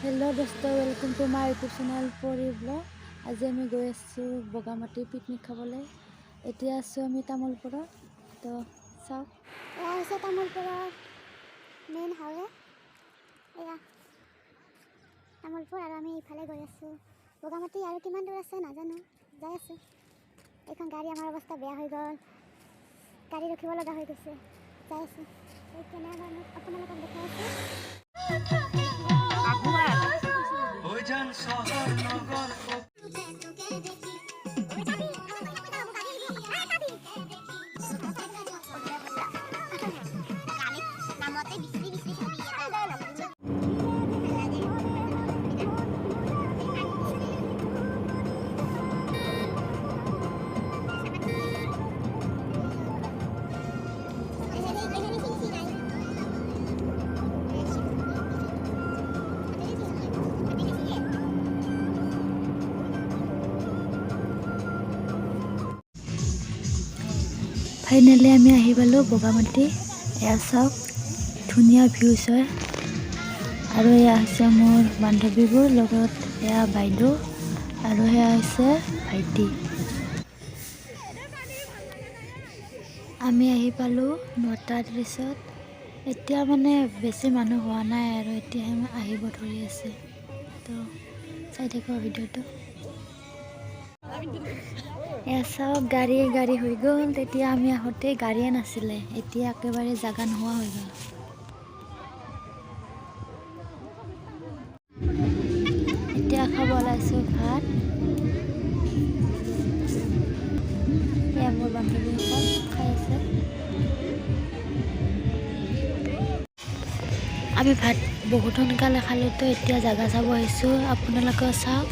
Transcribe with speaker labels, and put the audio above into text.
Speaker 1: Hello dosto, welcome to my YouTube channel Kori vlog. আজি আমি গৈ আছো bogamati পিকনিক খাবলৈ। এতিয়া আছো আমি তামোলপুৰত। তো চাও
Speaker 2: এয়া হৈছে তামোলপুৰৰ মেইন হাইৱে। এয়া তামোলপুৰ আৰু আমি ইফালে গৈ আছো bogamati। আৰু কিমান দূৰ আছে নাজানো, যাই আছো। এইখন গাড়ী আমাৰ অৱস্থা বেয়া হৈ গ'ল, গাড়ী ৰখিব লগা হৈ গৈছে। যাই আছো কেনে আপোনালোকক দেখাই আছো।
Speaker 1: ফাইনেলি আমি আহি পালো bogamati। এয়া চাওক ধুনীয়া ভিউজ হয়। আৰু এয়া হৈছে মোৰ বান্ধৱীবোৰ, লগত এয়া বাইদেউ আৰু এয়া হৈছে ভাইটি। আমি আহি পালো 9:30। এতিয়া মানে বেছি মানুহ হোৱা নাই আৰু এতিয়াহে আহিব ধৰি আছে। তো চাই থাকো ভিডিঅ'টো। এয়া চাওক গাড়ী হৈ গ'ল। তেতিয়া আমি আহোঁতে গাড়ীয়ে নাছিলে, এতিয়া একেবাৰে জাগা নোহোৱা হৈ গ'ল। এতিয়া খাব ওলাইছোঁ ভাত। এয়া মোৰ বান্ধৱীসকল খাই আছে। আমি ভাত বহুত সোনকালে খালোঁ, তো এতিয়া জাগা চাব আহিছোঁ, আপোনালোকেও চাওক।